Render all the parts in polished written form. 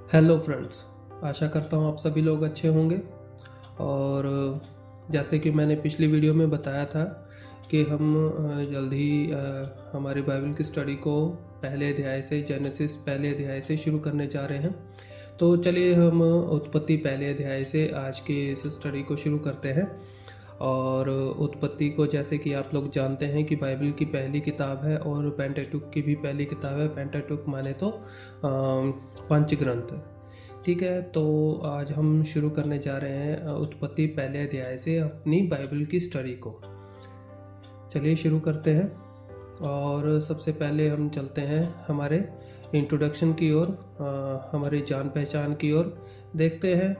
Hello friends, आशा करता हूँ आप सभी लोग अच्छे होंगे। और जैसे कि मैंने पिछली वीडियो में बताया था कि हम जल्द ही हमारी बाइबल की स्टडी को पहले अध्याय से, जेनेसिस पहले अध्याय से शुरू करने जा रहे हैं। तो चलिए हम उत्पत्ति पहले अध्याय से आज की इस स्टडी को शुरू करते हैं। और उत्पत्ति को जैसे कि आप लोग जानते हैं कि बाइबल की पहली किताब है और पेंटाटुक की भी पहली किताब है। पेंटाटुक माने तो पंचग्रंथ। ठीक है, तो आज हम शुरू करने जा रहे हैं उत्पत्ति पहले अध्याय से अपनी बाइबल की स्टडी को। चलिए शुरू करते हैं। और सबसे पहले हम चलते हैं हमारे इंट्रोडक्शन की ओर, हमारी जान पहचान की ओर। देखते हैं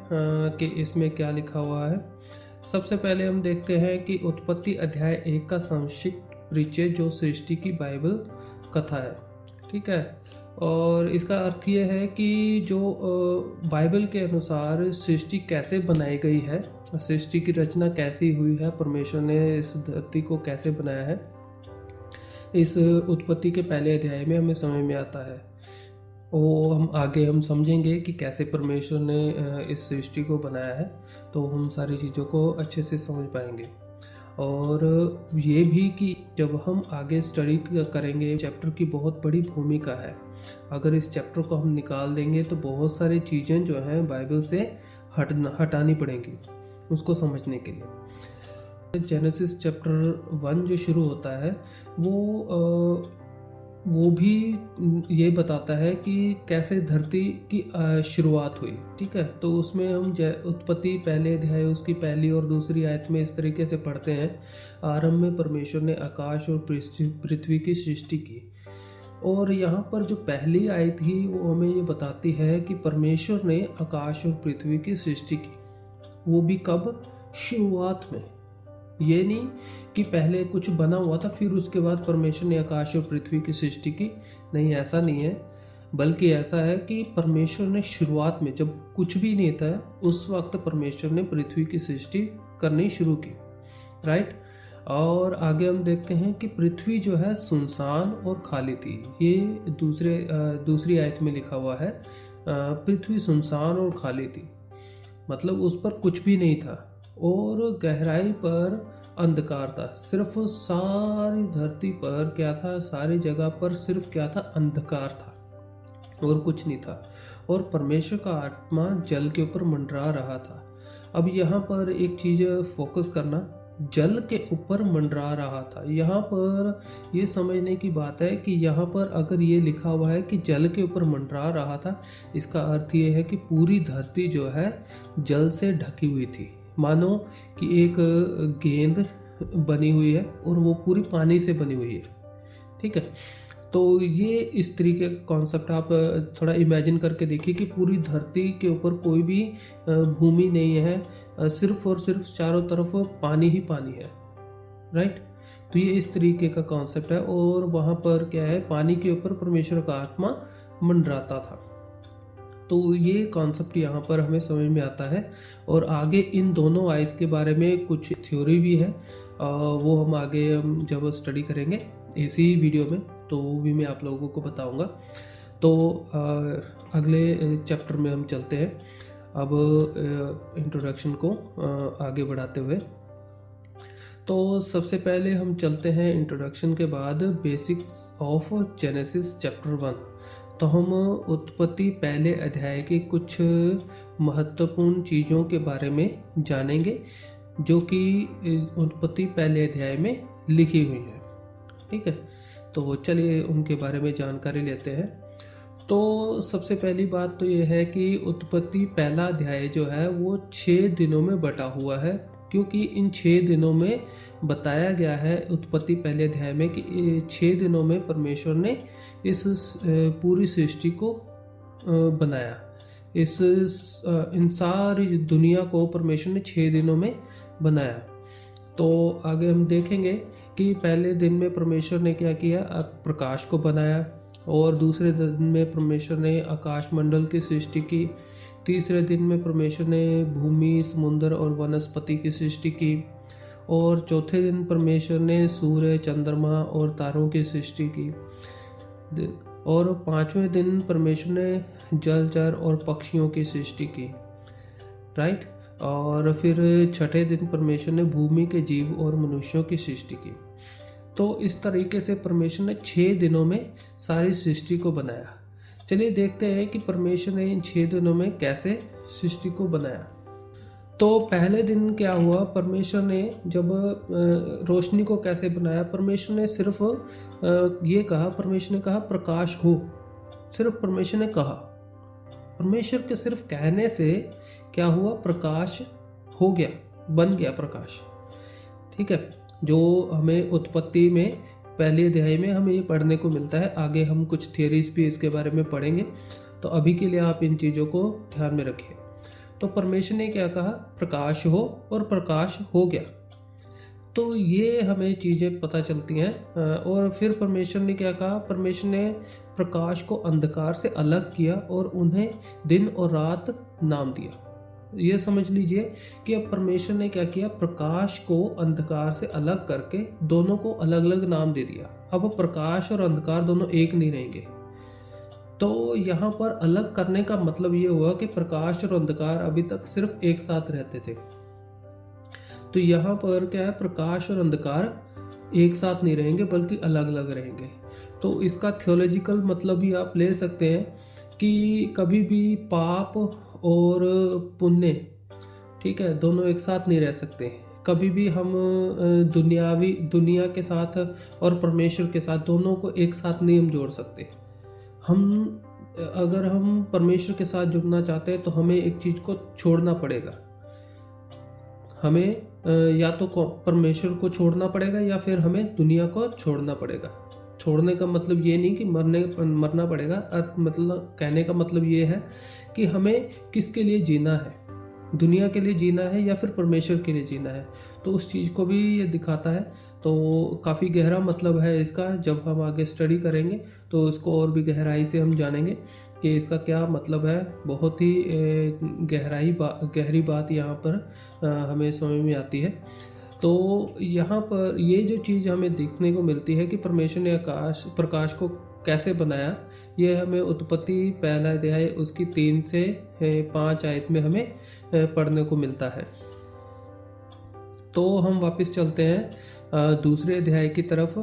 कि इसमें क्या लिखा हुआ है। सबसे पहले हम देखते हैं कि उत्पत्ति अध्याय 1 का संक्षिप्त परिचय जो सृष्टि की बाइबल कथा है। ठीक है, और इसका अर्थ ये है कि जो बाइबल के अनुसार सृष्टि कैसे बनाई गई है, सृष्टि की रचना कैसी हुई है, परमेश्वर ने इस धरती को कैसे बनाया है, इस उत्पत्ति के पहले अध्याय में हमें समझ में आता है। वो हम आगे समझेंगे कि कैसे परमेश्वर ने इस सृष्टि को बनाया है, तो हम सारी चीज़ों को अच्छे से समझ पाएंगे। और ये भी कि जब हम आगे स्टडी करेंगे, चैप्टर की बहुत बड़ी भूमिका है। अगर इस चैप्टर को हम निकाल देंगे तो बहुत सारी चीज़ें जो हैं बाइबल से हटानी पड़ेंगी उसको समझने के लिए। जेनेसिस चैप्टर 1 जो शुरू होता है वो भी ये बताता है कि कैसे धरती की शुरुआत हुई। ठीक है, तो उसमें हम उत्पत्ति पहले अध्याय उसकी पहली और दूसरी आयत में इस तरीके से पढ़ते हैं। आरंभ में परमेश्वर ने आकाश और पृथ्वी की सृष्टि की। और यहाँ पर जो पहली आयत थी वो हमें ये बताती है कि परमेश्वर ने आकाश और पृथ्वी की सृष्टि की। वो भी कब? शुरुआत में। ये नहीं कि पहले कुछ बना हुआ था फिर उसके बाद परमेश्वर ने आकाश और पृथ्वी की सृष्टि की। नहीं, ऐसा नहीं है, बल्कि ऐसा है कि परमेश्वर ने शुरुआत में, जब कुछ भी नहीं था, उस वक्त परमेश्वर ने पृथ्वी की सृष्टि करनी शुरू की। राइट। और आगे हम देखते हैं कि पृथ्वी जो है सुनसान और खाली थी। ये दूसरी आयत में लिखा हुआ है, पृथ्वी सुनसान और खाली थी, मतलब उस पर कुछ भी नहीं था और गहराई पर अंधकार था। सिर्फ सारी धरती पर क्या था, सारी जगह पर सिर्फ क्या था? अंधकार था और कुछ नहीं था। और परमेश्वर का आत्मा जल के ऊपर मंडरा रहा था। अब यहाँ पर एक चीज़ फोकस करना, जल के ऊपर मंडरा रहा था। यहाँ पर ये समझने की बात है कि यहाँ पर अगर ये लिखा हुआ है कि जल के ऊपर मंडरा रहा था, इसका अर्थ ये है कि पूरी धरती जो है जल से ढकी हुई थी। मानो कि एक गेंद बनी हुई है और वो पूरी पानी से बनी हुई है। ठीक है, तो ये इस तरीके का कॉन्सेप्ट आप थोड़ा इमेजिन करके देखिए कि पूरी धरती के ऊपर कोई भी भूमि नहीं है, सिर्फ और सिर्फ चारों तरफ पानी ही पानी है। राइट, तो ये इस तरीके का कॉन्सेप्ट है। और वहाँ पर क्या है, पानी के ऊपर परमेश्वर का आत्मा मंडराता था। तो ये कॉन्सेप्ट यहाँ पर हमें समझ में आता है। और आगे इन दोनों आयत के बारे में कुछ थ्योरी भी है, वो हम आगे जब स्टडी करेंगे इसी वीडियो में, तो वो भी मैं आप लोगों को बताऊंगा। तो अगले चैप्टर में हम चलते हैं अब इंट्रोडक्शन को आगे बढ़ाते हुए। तो सबसे पहले हम चलते हैं इंट्रोडक्शन के बाद बेसिक्स ऑफ जेनेसिस चैप्टर 1। तो हम उत्पत्ति पहले अध्याय की कुछ महत्वपूर्ण चीज़ों के बारे में जानेंगे जो कि उत्पत्ति पहले अध्याय में लिखी हुई है। ठीक है, तो चलिए उनके बारे में जानकारी लेते हैं। तो सबसे पहली बात तो ये है कि उत्पत्ति पहला अध्याय जो है वो 6 दिनों में बटा हुआ है, क्योंकि इन 6 दिनों में बताया गया है उत्पत्ति पहले अध्याय में कि 6 दिनों में परमेश्वर ने इस पूरी सृष्टि को बनाया। इन सारी दुनिया को परमेश्वर ने 6 दिनों में बनाया। तो आगे हम देखेंगे कि पहले दिन में परमेश्वर ने क्या किया, प्रकाश को बनाया। और दूसरे दिन में परमेश्वर ने आकाश मंडल की सृष्टि की। तीसरे दिन में परमेश्वर ने भूमि, समुद्र और वनस्पति की सृष्टि की। और चौथे दिन परमेश्वर ने सूर्य, चंद्रमा और तारों की सृष्टि की। और 5वें दिन परमेश्वर ने जलचर और पक्षियों की सृष्टि की, राइट। और फिर 6ठे दिन परमेश्वर ने भूमि के जीव और मनुष्यों की सृष्टि की। तो इस तरीके से परमेश्वर ने 6 दिनों में सारी सृष्टि को बनाया। चलिए देखते हैं कि परमेश्वर ने इन 6 दिनों में कैसे सृष्टि को बनाया। तो पहले दिन क्या हुआ, परमेश्वर ने जब रोशनी को कैसे बनाया, परमेश्वर ने सिर्फ ये कहा, परमेश्वर ने कहा प्रकाश हो। सिर्फ परमेश्वर ने कहा, परमेश्वर के सिर्फ कहने से क्या हुआ, प्रकाश हो गया, बन गया प्रकाश। ठीक है, जो हमें उत्पत्ति में पहले अध्याय में हमें ये पढ़ने को मिलता है। आगे हम कुछ थियरीज भी इसके बारे में पढ़ेंगे, तो अभी के लिए आप इन चीज़ों को ध्यान में रखिए। तो परमेश्वर ने क्या कहा, प्रकाश हो, और प्रकाश हो गया। तो ये हमें चीज़ें पता चलती हैं। और फिर परमेश्वर ने क्या कहा, परमेश्वर ने प्रकाश को अंधकार से अलग किया और उन्हें दिन और रात नाम दिया। ये समझ लीजिए कि अब परमेश्वर ने क्या किया, प्रकाश को अंधकार से अलग करके दोनों को अलग अलग नाम दे दिया। अब प्रकाश और अंधकार दोनों एक नहीं रहेंगे। तो यहाँ पर अलग करने का मतलब ये हुआ कि प्रकाश और अंधकार अभी तक सिर्फ एक साथ रहते थे, तो यहाँ पर क्या है, प्रकाश और अंधकार एक साथ नहीं रहेंगे बल्कि अलग अलग रहेंगे। तो इसका थियोलॉजिकल मतलब भी आप ले सकते हैं कि कभी भी पाप और पुण्य, ठीक है, दोनों एक साथ नहीं रह सकते। कभी भी हम दुनिया के साथ और परमेश्वर के साथ दोनों को एक साथ नहीं हम जोड़ सकते। अगर हम परमेश्वर के साथ जुड़ना चाहते हैं तो हमें एक चीज़ को छोड़ना पड़ेगा। हमें या तो परमेश्वर को छोड़ना पड़ेगा या फिर हमें दुनिया को छोड़ना पड़ेगा। छोड़ने का मतलब ये नहीं कि मरना पड़ेगा, मतलब कहने का मतलब ये है कि हमें किसके लिए जीना है, दुनिया के लिए जीना है या फिर परमेश्वर के लिए जीना है। तो उस चीज़ को भी ये दिखाता है। तो काफ़ी गहरा मतलब है इसका। जब हम आगे स्टडी करेंगे तो इसको और भी गहराई से हम जानेंगे कि इसका क्या मतलब है। बहुत ही गहरी बात यहाँ पर हमें समझ में आती है। तो यहाँ पर ये जो चीज़ हमें देखने को मिलती है कि परमेश्वर ने प्रकाश को कैसे बनाया, ये हमें उत्पत्ति पहला अध्याय उसकी 3 से 5 आयत में हमें पढ़ने को मिलता है। तो हम वापस चलते हैं दूसरे अध्याय की तरफ।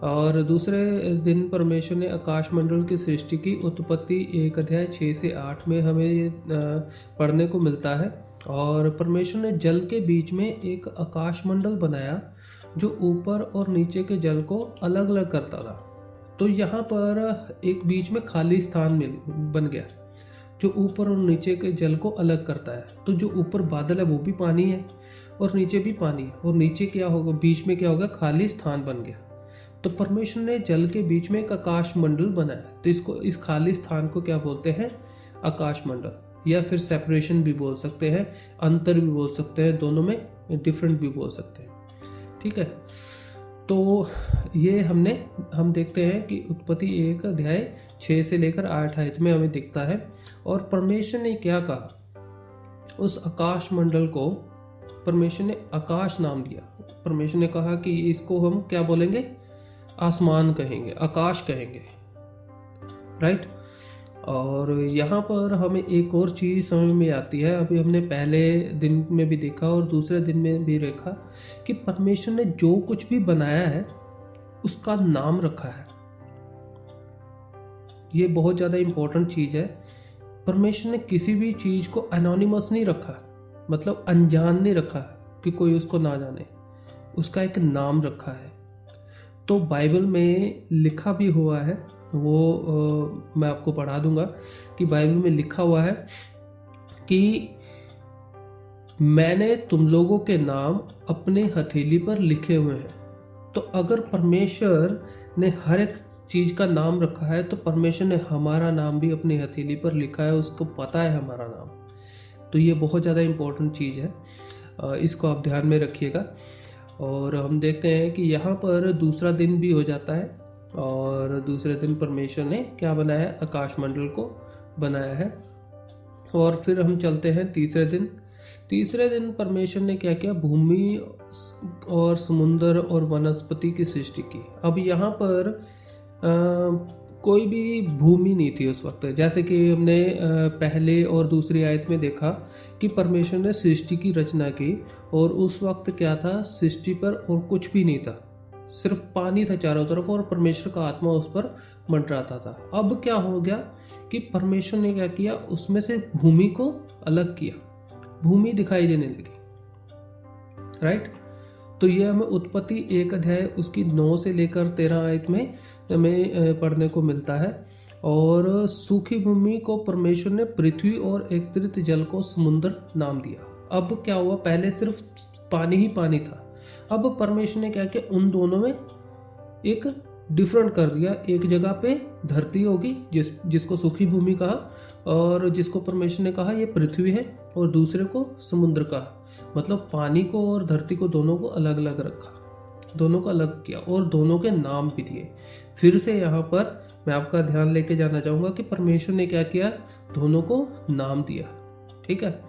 और दूसरे दिन परमेश्वर ने आकाश मंडल की सृष्टि की। उत्पत्ति 1 अध्याय 6 से 8 में हमें ये पढ़ने को मिलता है। और परमेश्वर ने जल के बीच में एक आकाश मंडल बनाया जो ऊपर और नीचे के जल को अलग अलग करता था। तो यहाँ पर एक बीच में खाली स्थान बन गया जो ऊपर और नीचे के जल को अलग करता है। तो जो ऊपर बादल है वो भी पानी है और नीचे भी पानी है, और नीचे क्या होगा, बीच में क्या होगा, खाली स्थान बन गया। तो परमेश्वर ने जल के बीच में एक आकाश मंडल बनाया। तो इस खाली स्थान को क्या बोलते हैं, आकाश मंडल, या फिर सेपरेशन भी बोल सकते हैं, अंतर भी बोल सकते हैं, दोनों में डिफरेंट भी बोल सकते हैं। ठीक है, तो ये हम देखते हैं कि उत्पत्ति 1 अध्याय 6 से लेकर 8 आयत में हमें दिखता है। और परमेश्वर ने क्या कहा, उस आकाश मंडल को परमेश्वर ने आकाश नाम दिया। परमेश्वर ने कहा कि इसको हम क्या बोलेंगे, आसमान कहेंगे, आकाश कहेंगे, राइट। और यहाँ पर हमें एक और चीज़ समझ में आती है, अभी हमने पहले दिन में भी देखा और दूसरे दिन में भी देखा कि परमेश्वर ने जो कुछ भी बनाया है उसका नाम रखा है। ये बहुत ज़्यादा इम्पोर्टेंट चीज़ है। परमेश्वर ने किसी भी चीज़ को एनोनिमस नहीं रखा, मतलब अनजान नहीं रखा कि कोई उसको ना जाने, उसका एक नाम रखा है। तो बाइबल में लिखा भी हुआ है, वो मैं आपको पढ़ा दूंगा कि बाइबल में लिखा हुआ है कि मैंने तुम लोगों के नाम अपने हथेली पर लिखे हुए हैं। तो अगर परमेश्वर ने हर एक चीज़ का नाम रखा है तो परमेश्वर ने हमारा नाम भी अपनी हथेली पर लिखा है, उसको पता है हमारा नाम। तो ये बहुत ज़्यादा इम्पोर्टेंट चीज़ है, इसको आप ध्यान में रखिएगा। और हम देखते हैं कि यहाँ पर दूसरा दिन भी हो जाता है और दूसरे दिन परमेश्वर ने क्या बनाया, आकाश मंडल को बनाया है। और फिर हम चलते हैं तीसरे दिन परमेश्वर ने क्या किया, भूमि और समुद्र और वनस्पति की सृष्टि की। अब यहाँ पर कोई भी भूमि नहीं थी उस वक्त। जैसे कि हमने पहले और दूसरी आयत में देखा कि परमेश्वर ने सृष्टि की रचना की और उस वक्त क्या था, सृष्टि पर और कुछ भी नहीं था, सिर्फ पानी था चारों तरफ और परमेश्वर का आत्मा उस पर मंडराता था। अब क्या हो गया कि परमेश्वर ने क्या किया, उसमें से भूमि को अलग किया, भूमि दिखाई देने लगी, राइट। तो ये हमें उत्पत्ति 1 अध्याय उसकी 9 से लेकर 13 आयत में हमें पढ़ने को मिलता है। और सूखी भूमि को परमेश्वर ने पृथ्वी और एकत्रित जल को समुद्र नाम दिया। अब क्या हुआ, पहले सिर्फ पानी ही पानी था, अब परमेश्वर ने क्या किया, उन दोनों में एक डिफरेंट कर दिया। एक जगह पे धरती होगी जिसको सूखी भूमि कहा और जिसको परमेश्वर ने कहा ये पृथ्वी है, और दूसरे को समुद्र कहा। मतलब पानी को और धरती को दोनों को अलग अलग रखा, दोनों को अलग किया और दोनों के नाम भी दिए। फिर से यहाँ पर मैं आपका ध्यान लेके जाना चाहूँगा कि परमेश्वर ने क्या किया, दोनों को नाम दिया, ठीक है।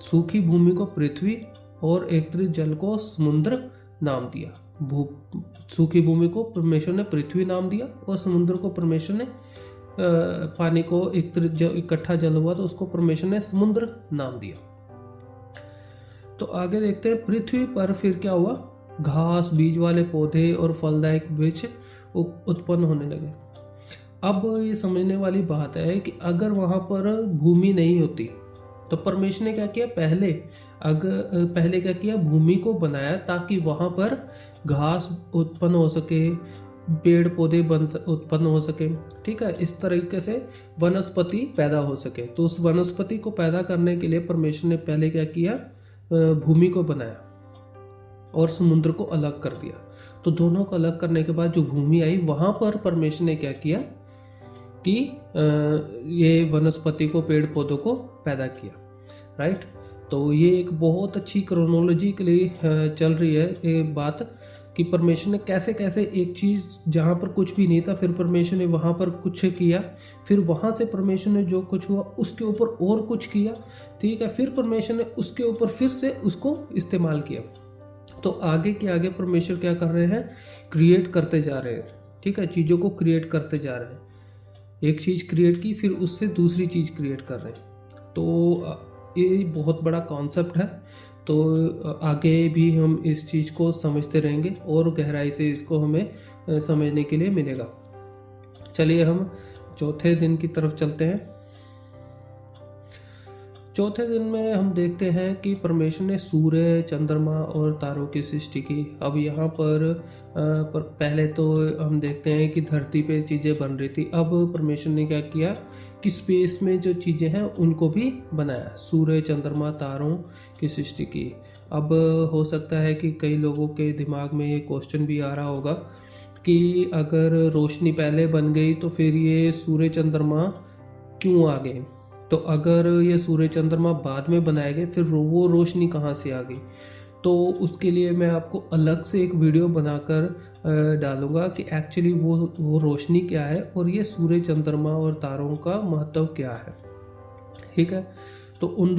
सूखी भूमि को पृथ्वी और एकत्रित जल को समुद्र नाम दिया। सूखी भूमि को परमेश्वर ने पृथ्वी नाम दिया और समुद्र को परमेश्वर ने पानी को एकत्रित जो इकट्ठा जल हुआ तो उसको परमेश्वर ने समुद्र नाम दिया। तो आगे देखते हैं, पृथ्वी पर फिर क्या हुआ, घास, बीज वाले पौधे और फलदायक वृक्ष उत्पन्न होने लगे। अब ये समझने वाली बात है कि अगर वहां पर भूमि नहीं होती तो परमेश्वर ने क्या किया, पहले क्या किया, भूमि को बनाया ताकि वहां पर घास उत्पन्न हो सके, पेड़ पौधे उत्पन्न हो सके, ठीक है। इस तरीके से वनस्पति पैदा हो सके। तो उस वनस्पति को पैदा करने के लिए परमेश्वर ने पहले क्या किया, भूमि को बनाया और समुद्र को अलग कर दिया। तो दोनों को अलग करने के बाद जो भूमि आई वहां पर परमेश्वर ने क्या किया कि ये वनस्पति को, पेड़ पौधों को पैदा किया, राइट। तो ये एक बहुत अच्छी क्रोनोलॉजी के लिए चल रही है ये बात कि परमेश्वर ने कैसे कैसे एक चीज़ जहाँ पर कुछ भी नहीं था, फिर परमेश्वर ने वहाँ पर कुछ किया, फिर वहाँ से परमेश्वर ने जो कुछ हुआ उसके ऊपर और कुछ किया, ठीक है। फिर परमेश्वर ने उसके ऊपर फिर से उसको इस्तेमाल किया। तो आगे के आगे परमेश्वर क्या कर रहे हैं, क्रिएट करते जा रहे हैं, ठीक है। चीज़ों को क्रिएट करते जा रहे हैं। एक चीज़ क्रिएट की, फिर उससे दूसरी चीज़ क्रिएट कर रहे हैं। तो ये बहुत बड़ा कॉन्सेप्ट है। तो आगे भी हम इस चीज़ को समझते रहेंगे और गहराई से इसको हमें समझने के लिए मिलेगा। चलिए हम चौथे दिन की तरफ चलते हैं। चौथे दिन में हम देखते हैं कि परमेश्वर ने सूर्य, चंद्रमा और तारों की सृष्टि की। अब यहाँ पर पहले तो हम देखते हैं कि धरती पे चीज़ें बन रही थी। अब परमेश्वर ने क्या किया कि स्पेस में जो चीज़ें हैं उनको भी बनाया, सूर्य, चंद्रमा, तारों की सृष्टि की। अब हो सकता है कि कई लोगों के दिमाग में ये क्वेश्चन भी आ रहा होगा कि अगर रोशनी पहले बन गई तो फिर ये सूर्य चंद्रमा क्यों आ गए, तो अगर ये सूर्य चंद्रमा बाद में बनाए गए फिर वो रोशनी कहाँ से आ गई। तो उसके लिए मैं आपको अलग से एक वीडियो बनाकर डालूंगा कि एक्चुअली वो रोशनी क्या है और ये सूर्य, चंद्रमा और तारों का महत्व क्या है, ठीक है। तो इन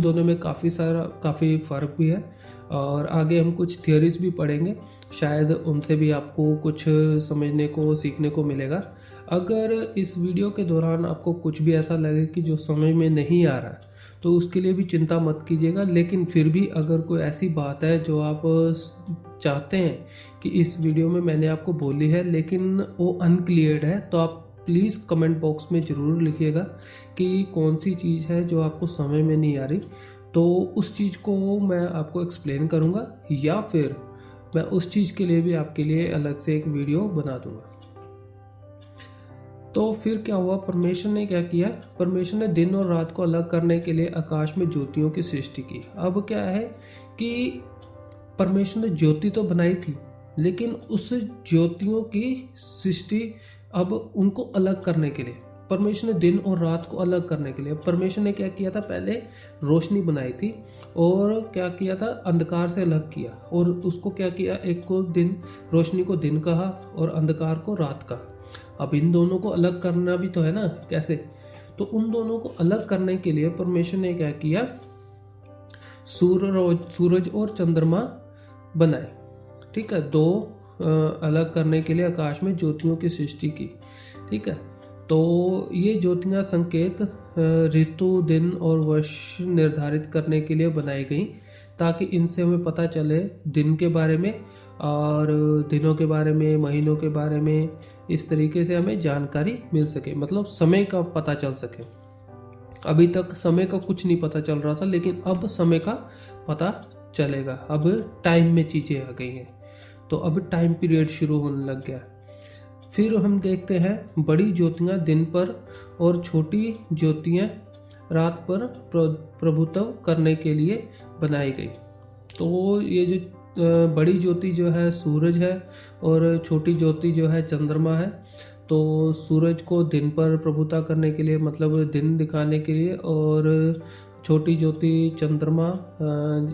दोनों में काफ़ी फ़र्क भी है और आगे हम कुछ थियरीज भी पढ़ेंगे, शायद उनसे भी आपको कुछ समझने को, सीखने को मिलेगा। अगर इस वीडियो के दौरान आपको कुछ भी ऐसा लगे कि जो समझ में नहीं आ रहा है तो उसके लिए भी चिंता मत कीजिएगा। लेकिन फिर भी अगर कोई ऐसी बात है जो आप चाहते हैं कि इस वीडियो में मैंने आपको बोली है लेकिन वो अनक्लियर्ड है, तो आप प्लीज़ कमेंट बॉक्स में ज़रूर लिखिएगा कि कौन सी चीज़ है जो आपको समझ में नहीं आ रही। तो उस चीज़ को मैं आपको एक्सप्लेन करूँगा या फिर मैं उस चीज़ के लिए भी आपके लिए अलग से एक वीडियो बना दूँगा। तो फिर क्या हुआ, परमेश्वर ने क्या किया, परमेश्वर ने दिन और रात को अलग करने के लिए आकाश में ज्योतियों की सृष्टि की। अब क्या है कि परमेश्वर ने ज्योति तो बनाई थी लेकिन उस ज्योतियों की सृष्टि, अब उनको अलग करने के लिए परमेश्वर ने दिन और रात को अलग करने के लिए परमेश्वर ने क्या किया था, पहले रोशनी बनाई थी और क्या किया था, अंधकार से अलग किया और उसको क्या किया, एक को दिन, रोशनी को दिन कहा और अंधकार को रात कहा। अब इन दोनों को अलग करना भी तो है ना, कैसे, तो उन दोनों को अलग करने के लिए परमेश्वर ने क्या किया, सूरज और चंद्रमा बनाए, ठीक है, दो अलग करने के लिए आकाश में ज्योतियों की सृष्टि की। ठीक है, तो ये ज्योतियाँ संकेत ऋतु, दिन और वर्ष निर्धारित करने के लिए बनाई गई, ताकि इनसे हमें पता चले दिन के बारे में और दिनों के बारे में, महीनों के बारे में, इस तरीके से हमें जानकारी मिल सके, मतलब समय का पता चल सके। अभी तक समय का कुछ नहीं पता चल रहा था, लेकिन अब समय का पता चलेगा। अब टाइम में चीज़ें आ गई हैं, तो अब टाइम पीरियड शुरू होने लग गया। फिर हम देखते हैं बड़ी ज्योतियाँ दिन पर और छोटी ज्योतियाँ रात पर प्रभुत्व करने के लिए बनाई गई। तो ये जो बड़ी ज्योति जो है सूरज है और छोटी ज्योति जो है चंद्रमा है। तो सूरज को दिन पर प्रभुता करने के लिए, मतलब दिन दिखाने के लिए, और छोटी ज्योति चंद्रमा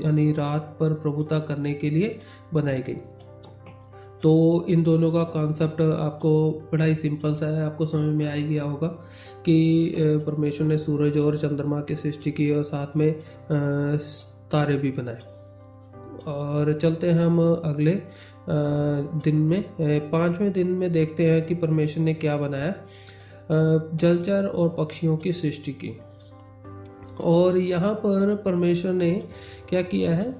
यानी रात पर प्रभुता करने के लिए बनाई गई। तो इन दोनों का कॉन्सेप्ट आपको बड़ा ही सिंपल सा है, आपको समझ में आ ही गया होगा कि परमेश्वर ने सूरज और चंद्रमा की सृष्टि की और साथ में तारे भी बनाए। और चलते हैं हम अगले दिन में, 5वें दिन में देखते हैं कि परमेश्वर ने क्या बनाया। जलचर और पक्षियों की सृष्टि की। और यहाँ पर परमेश्वर ने क्या किया है,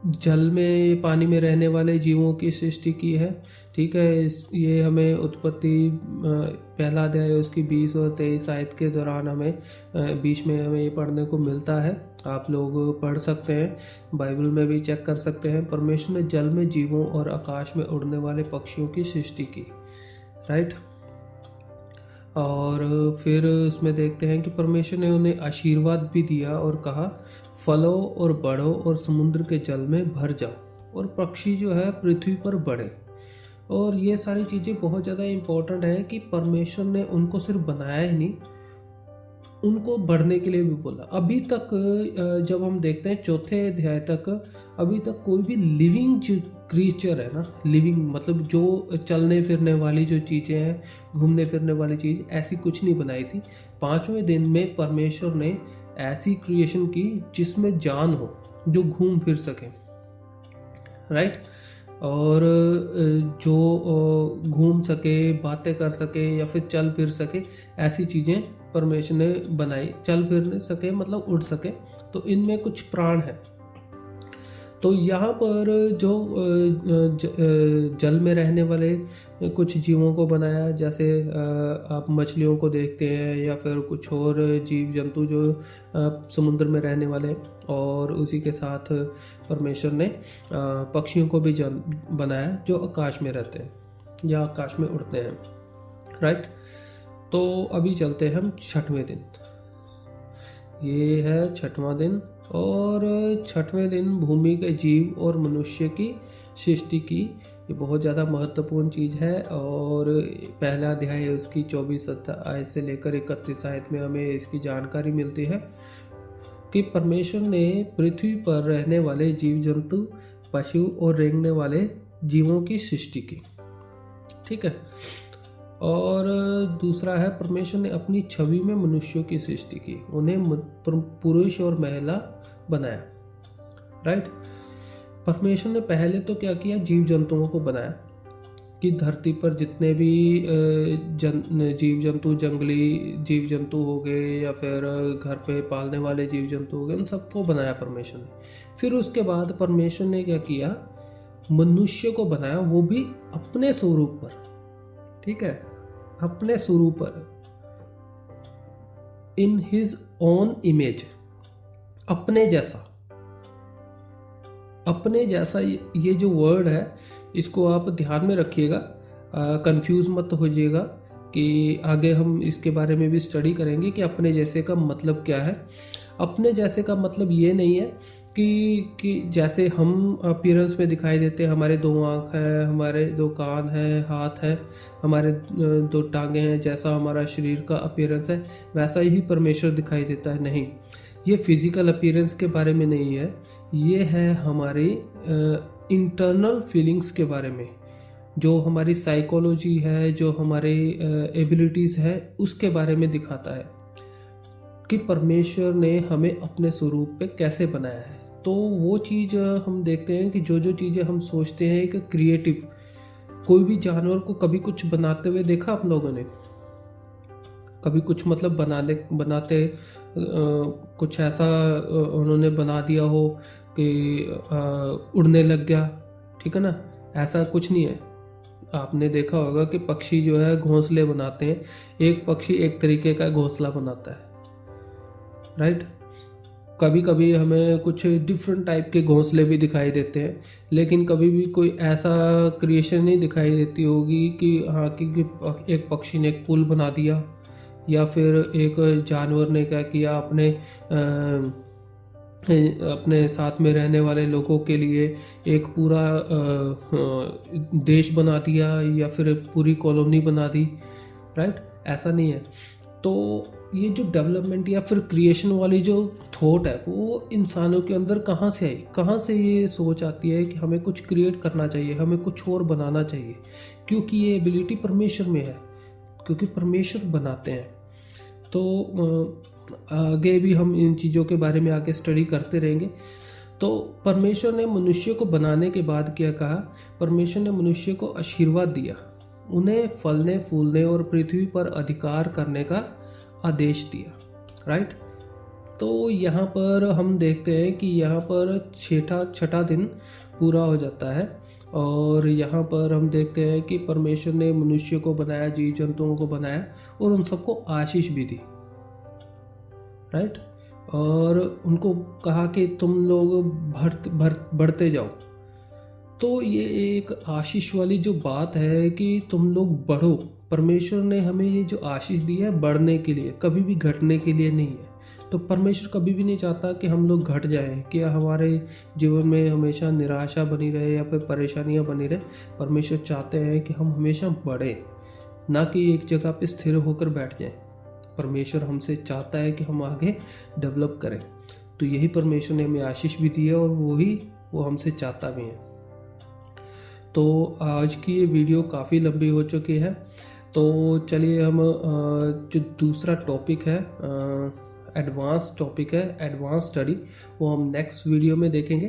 जल में, पानी में रहने वाले जीवों की सृष्टि की है। ठीक है, ये हमें उत्पत्ति पहला अध्याय उसकी 20 और 23 आयत के दौरान हमें बीच में हमें ये पढ़ने को मिलता है। आप लोग पढ़ सकते हैं, बाइबल में भी चेक कर सकते हैं। परमेश्वर ने जल में जीवों और आकाश में उड़ने वाले पक्षियों की सृष्टि की, राइट। और फिर उसमें देखते हैं कि परमेश्वर ने उन्हें आशीर्वाद भी दिया और कहा, फलो और बढ़ो और समुद्र के जल में भर जाओ और पक्षी जो है पृथ्वी पर बढ़े। और ये सारी चीज़ें बहुत ज़्यादा इम्पोर्टेंट है कि परमेश्वर ने उनको सिर्फ बनाया ही नहीं, उनको बढ़ने के लिए भी बोला। अभी तक जब हम देखते हैं 4थे अध्याय तक, अभी तक कोई भी लिविंग क्रीचर है ना, लिविंग मतलब जो चलने फिरने वाली जो चीज़ें हैं, घूमने फिरने वाली चीज़, ऐसी कुछ नहीं बनाई थी। 5वें दिन में परमेश्वर ने ऐसी क्रिएशन की जिसमें जान हो, जो घूम फिर सके, राइट। और जो घूम सके, बातें कर सके या फिर चल फिर सके, ऐसी चीज़ें परमेश्वर ने बनाई। चल फिर सके मतलब उड़ सके, तो इनमें कुछ प्राण है। तो यहाँ पर जो जल में रहने वाले कुछ जीवों को बनाया, जैसे आप मछलियों को देखते हैं या फिर कुछ और जीव जंतु जो समुद्र में रहने वाले, और उसी के साथ परमेश्वर ने पक्षियों को भी बनाया जो आकाश में रहते हैं या आकाश में उड़ते हैं, राइट। तो अभी चलते हैं हम 6वें दिन। ये है 6वां दिन। और 6वें दिन भूमि के जीव और मनुष्य की सृष्टि की। ये बहुत ज़्यादा महत्वपूर्ण चीज़ है। और पहला अध्याय है उसकी 24 आयत से लेकर 31 आयत में हमें इसकी जानकारी मिलती है कि परमेश्वर ने पृथ्वी पर रहने वाले जीव जंतु, पशु और रेंगने वाले जीवों की सृष्टि की। ठीक है। और दूसरा है, परमेश्वर ने अपनी छवि में मनुष्यों की सृष्टि की, उन्हें पुरुष और महिला बनाया, राइट। परमेश्वर ने पहले तो क्या किया, जीव जंतुओं को बनाया कि धरती पर जितने भी जीव जंतु, जंगली जीव जंतु हो गए या फिर घर पे पालने वाले जीव जंतु हो गए, उन सबको बनाया परमेश्वर ने। फिर उसके बाद परमेश्वर ने क्या किया, मनुष्य को बनाया, वो भी अपने स्वरूप पर। ठीक है, अपने स्वरूप पर, इन हिज ओन इमेज, अपने जैसा। अपने जैसा ये जो वर्ड है, इसको आप ध्यान में रखिएगा, कंफ्यूज मत होइएगा कि आगे हम इसके बारे में भी स्टडी करेंगे कि अपने जैसे का मतलब क्या है। अपने जैसे का मतलब ये नहीं है कि जैसे हम अपीयरेंस में दिखाई देते हैं, हमारे 2 आँख हैं, हमारे 2 कान हैं, हाथ है, हमारे 2 टांगे हैं, जैसा हमारा शरीर का अपीयरेंस है वैसा ही परमेश्वर दिखाई देता है। नहीं, ये फिजिकल अपीयरेंस के बारे में नहीं है, ये है हमारी इंटरनल फीलिंग्स के बारे में, जो हमारी साइकोलॉजी है, जो हमारे एबिलिटीज़ है, उसके बारे में दिखाता है कि परमेश्वर ने हमें अपने स्वरूप पे कैसे बनाया है। तो वो चीज़ हम देखते हैं कि जो जो चीज़ें हम सोचते हैं कि क्रिएटिव, कोई भी जानवर को कभी कुछ बनाते हुए देखा आप लोगों ने? कभी कुछ मतलब बनाते कुछ ऐसा उन्होंने बना दिया हो कि उड़ने लग गया, ठीक है ना? ऐसा कुछ नहीं है। आपने देखा होगा कि पक्षी जो है घोंसले बनाते हैं, एक पक्षी एक तरीके का घोंसला बनाता है, राइट? कभी कभी हमें कुछ डिफरेंट टाइप के घोंसले भी दिखाई देते हैं, लेकिन कभी भी कोई ऐसा क्रिएशन नहीं दिखाई देती होगी कि हाँ कि एक पक्षी ने एक पुल बना दिया, या फिर एक जानवर ने क्या किया, अपने साथ में रहने वाले लोगों के लिए एक पूरा देश बना दिया, या फिर पूरी कॉलोनी बना दी, राइट? ऐसा नहीं है। तो ये जो डेवलपमेंट या फिर क्रिएशन वाली जो थॉट है वो इंसानों के अंदर कहाँ से आई, कहाँ से ये सोच आती है कि हमें कुछ क्रिएट करना चाहिए, हमें कुछ और बनाना चाहिए? क्योंकि ये एबिलिटी परमेश्वर में है, क्योंकि परमेश्वर बनाते हैं। तो आगे भी हम इन चीज़ों के बारे में आगे स्टडी करते रहेंगे। तो परमेश्वर ने मनुष्य को बनाने के बाद क्या कहा? परमेश्वर ने मनुष्य को आशीर्वाद दिया, उन्हें फलने फूलने और पृथ्वी पर अधिकार करने का आदेश दिया, राइट? तो यहाँ पर हम देखते हैं कि यहाँ पर छठा दिन पूरा हो जाता है, और यहाँ पर हम देखते हैं कि परमेश्वर ने मनुष्य को बनाया, जीव जंतुओं को बनाया और उन सबको आशीष भी दी, राइट? और उनको कहा कि तुम लोग बढ़ते जाओ। तो ये एक आशीष वाली जो बात है कि तुम लोग बढ़ो, परमेश्वर ने हमें ये जो आशीष दी है बढ़ने के लिए, कभी भी घटने के लिए नहीं है। तो परमेश्वर कभी भी नहीं चाहता कि हम लोग घट जाएं, कि हमारे जीवन में हमेशा निराशा बनी रहे या फिर परेशानियां बनी रहे। परमेश्वर चाहते हैं कि हम हमेशा बढ़ें, ना कि एक जगह पे स्थिर होकर बैठ जाएं। परमेश्वर हमसे चाहता है कि हम आगे डेवलप करें। तो यही परमेश्वर ने हमें आशीष भी दी है, और वो हमसे चाहता भी है। तो आज की ये वीडियो काफ़ी लंबी हो चुकी है, तो चलिए हम जो दूसरा टॉपिक है, एडवांस टॉपिक है, एडवांस स्टडी, वो हम नेक्स्ट वीडियो में देखेंगे।